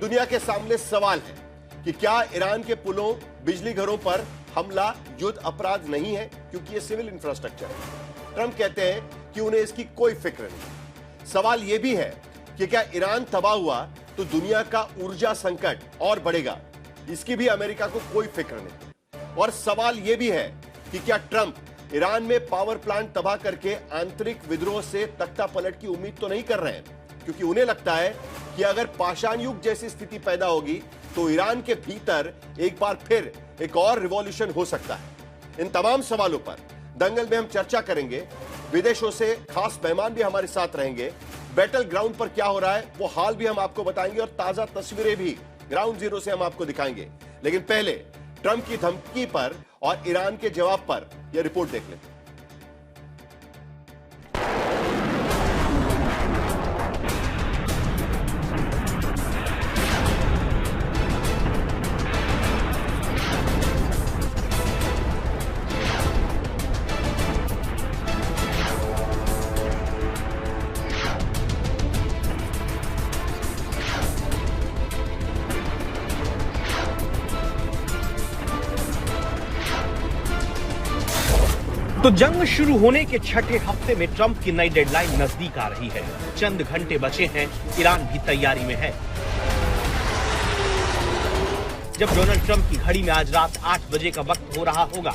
दुनिया के सामने सवाल है कि क्या ईरान के पुलों, बिजली घरों पर हमला युद्ध अपराध नहीं है, क्योंकि यह सिविल इंफ्रास्ट्रक्चर है। ट्रंप कहते हैं कि उन्हें इसकी कोई फिक्र नहीं। सवाल यह भी है कि क्या ईरान तबाह हुआ तो दुनिया का ऊर्जा संकट और बढ़ेगा, इसकी भी अमेरिका को कोई फिक्र नहीं। और सवाल यह भी है कि क्या ट्रंप ईरान में पावर प्लांट तबाह करके आंतरिक विद्रोह से तख्ता पलट की उम्मीद तो नहीं कर रहे हैं, क्योंकि उन्हें लगता है कि अगर पाषाण युग जैसी स्थिति पैदा होगी तो ईरान के भीतर एक बार फिर एक और रिवॉल्यूशन हो सकता है। इन तमाम सवालों पर दंगल में हम चर्चा करेंगे। विदेशों से खास मेहमान भी हमारे साथ रहेंगे। बैटल ग्राउंड पर क्या हो रहा है वो हाल भी हम आपको बताएंगे और ताजा तस्वीरें भी ग्राउंड जीरो से हम आपको दिखाएंगे। लेकिन पहले ट्रंप की धमकी पर और ईरान के जवाब पर यह रिपोर्ट देख लेते हैं। तो जंग शुरू होने के छठे हफ्ते में ट्रंप की नई डेडलाइन नजदीक आ रही है। चंद घंटे बचे हैं, ईरान भी तैयारी में है। जब डोनाल्ड ट्रंप की घड़ी में आज रात 8 बजे का वक्त हो रहा होगा,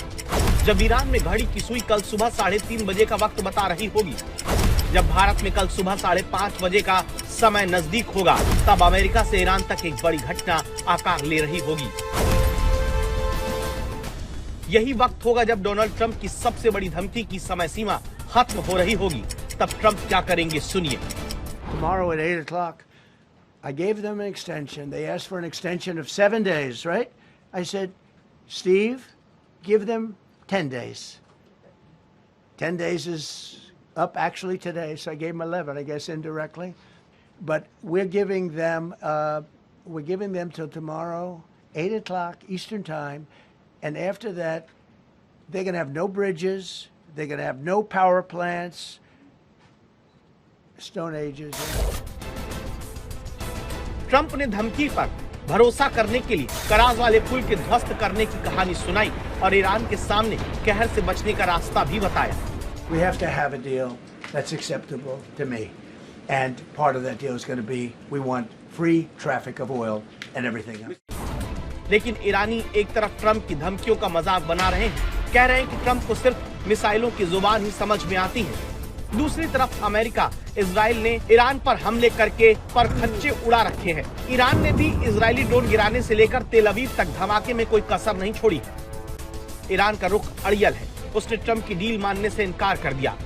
जब ईरान में घड़ी की सुई कल सुबह 3:30 बजे का वक्त बता रही होगी, जब भारत में कल सुबह 5:30 बजे का समय नजदीक होगा, तब अमेरिका से ईरान तक एक बड़ी घटना आकार ले रही होगी। यही वक्त होगा जब डोनाल्ड ट्रंप की सबसे बड़ी धमकी की समय सीमा खत्म हो रही होगी। तब ट्रंप क्या करेंगे, सुनिए। Tomorrow at 8 o'clock, I gave them an extension. They asked for an extension of 7 days, right? I said, Steve, give them 10 days. 10 days is up actually today, so I gave them 11, I guess, indirectly. But we're giving them till tomorrow, 8 o'clock Eastern time. And after that, they're going to have no bridges, they're going to have no power plants, Stone Ages. Trump ने धमकी पर भरोसा करने के लिए कराज वाले पुल के ध्वस्त करने की कहानी सुनाई और ईरान के सामने कहर से बचने का रास्ता भी बताया। We have to have a deal that's acceptable to me. And part of that deal is going to be we want free traffic of oil and everything else. लेकिन ईरानी एक तरफ ट्रंप की धमकियों का मजाक बना रहे हैं, कह रहे हैं कि ट्रंप को सिर्फ मिसाइलों की जुबान ही समझ में आती है। दूसरी तरफ अमेरिका, इजराइल ने ईरान पर हमले करके परखच्चे उड़ा रखे हैं। ईरान ने भी इजरायली ड्रोन गिराने से लेकर तेल अवीव तक धमाके में कोई कसर नहीं छोड़ी है। ईरान का रुख अड़ियल है, उसने ट्रंप की डील मानने से इनकार कर दिया।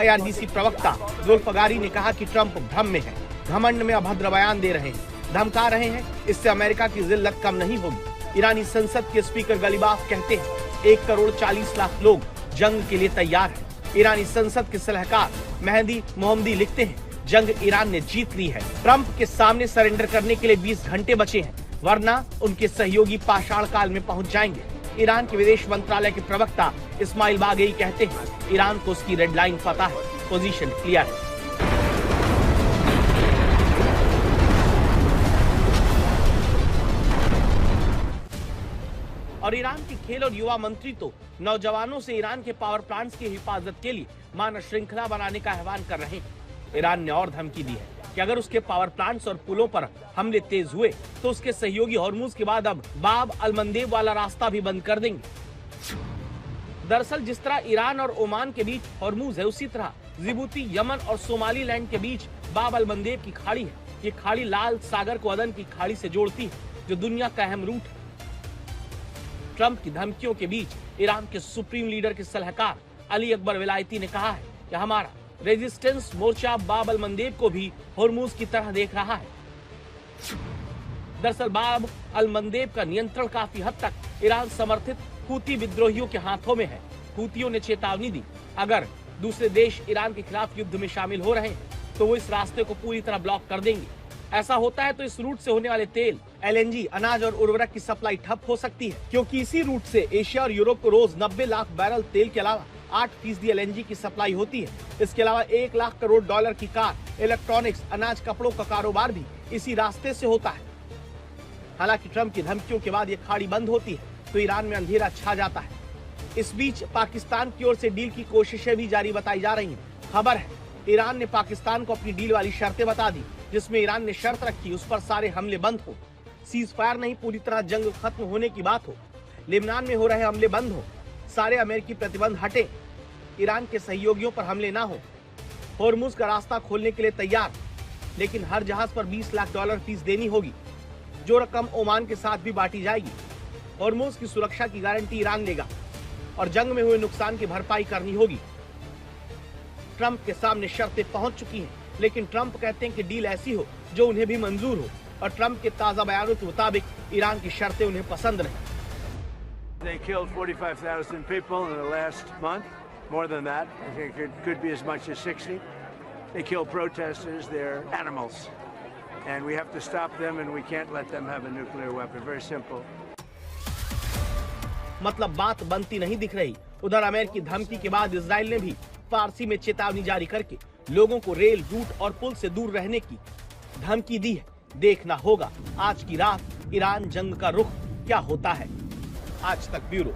IRGC प्रवक्ता जुल्फिकारी ने कहा कि ट्रंप भ्रम में है, घमंड में अभद्र बयान दे रहे हैं, धमका रहे हैं। इससे अमेरिका की जिल्लत कम नहीं होगी। ईरानी संसद के स्पीकर गलीबाफ कहते हैं 1,40,00,000 लोग जंग के लिए तैयार हैं। ईरानी संसद के सलाहकार मेहदी मोहम्मदी लिखते हैं जंग ईरान ने जीत ली है। ट्रंप के सामने सरेंडर करने के लिए 20 घंटे बचे हैं, वरना उनके सहयोगी पाषाण काल में पहुंच जाएंगे। ईरान के विदेश मंत्रालय के प्रवक्ता इस्माइल बागई कहते हैं ईरान को उसकी रेड लाइन पता है, पोजीशन क्लियर है। और ईरान के खेल और युवा मंत्री तो नौजवानों से ईरान के पावर प्लांट्स की हिफाजत के लिए मानव श्रृंखला बनाने का आह्वान कर रहे हैं। ईरान ने और धमकी दी है कि अगर उसके पावर प्लांट्स और पुलों पर हमले तेज हुए तो उसके सहयोगी हॉर्मूज के बाद अब बाब अल मंदेब वाला रास्ता भी बंद कर देंगे। दरअसल जिस तरह ईरान और ओमान के बीच हॉर्मूज है, उसी तरह जिबूती, यमन और सोमालीलैंड के बीच बाब अल मंदेब की खाड़ी है। ये खाड़ी लाल सागर को अदन की खाड़ी से जोड़ती है, जो दुनिया का अहम रूट है। ट्रंप की धमकियों के बीच ईरान के सुप्रीम लीडर के सलाहकार अली अकबर विलायती ने कहा है कि हमारा रेजिस्टेंस मोर्चा बाब अल मंदेब को भी हॉर्मूज की तरह देख रहा है। दरअसल बाब अल मंदेब का नियंत्रण काफी हद तक ईरान समर्थित हूती विद्रोहियों के हाथों में है। हूतियों ने चेतावनी दी, अगर दूसरे देश ईरान के खिलाफ युद्ध में शामिल हो रहे हैं तो वो इस रास्ते को पूरी तरह ब्लॉक कर देंगे। ऐसा होता है तो इस रूट से होने वाले तेल, LNG, अनाज और उर्वरक की सप्लाई ठप हो सकती है, क्योंकि इसी रूट से एशिया और यूरोप को रोज 90 लाख बैरल तेल के अलावा 8% LNG की सप्लाई होती है। इसके अलावा 1 लाख करोड़ डॉलर की कार, इलेक्ट्रॉनिक्स, अनाज, कपड़ों का कारोबार भी इसी रास्ते से होता है। हालांकि ट्रंप की धमकियों के बाद ये खाड़ी बंद होती है तो ईरान में अंधेरा छा जाता है। इस बीच पाकिस्तान की ओर से डील की कोशिशें भी जारी बताई जा रही हैं। खबर है ईरान ने पाकिस्तान को अपनी डील वाली शर्तें बता दी, जिसमें ईरान ने शर्त रखी उस पर सारे हमले बंद हो, सीज फायर नहीं पूरी तरह जंग खत्म होने की बात हो, लेबनान में हो रहे हमले बंद हो, सारे अमेरिकी प्रतिबंध हटे, ईरान के सहयोगियों पर हमले ना हो, होर्मुज का रास्ता खोलने के लिए तैयार, लेकिन हर जहाज पर $20 लाख फीस देनी होगी, जो रकम ओमान के साथ भी बांटी जाएगी। होर्मुज की सुरक्षा की गारंटी ईरान लेगा और जंग में हुए नुकसान की भरपाई करनी होगी। ट्रंप के सामने शर्तें पहुंच चुकी हैं, लेकिन ट्रंप कहते हैं कि डील ऐसी हो जो उन्हें भी मंजूर हो, और ट्रंप के ताजा बयानों के मुताबिक ईरान की शर्तें उन्हें पसंद नहीं। They killed 45,000 people in the last month, more than that. I think it could be as much as 60. They kill protesters, they're animals. And we have to stop them and we can't let them have a nuclear weapon. Very simple. मतलब बात बनती नहीं दिख रही। उधर अमेरिकी धमकी के बाद इजराइल ने भी फारसी में चेतावनी जारी करके लोगों को रेल रूट और पुल से दूर रहने की धमकी दी है। देखना होगा आज की रात ईरान जंग का रुख क्या होता है। आज तक ब्यूरो।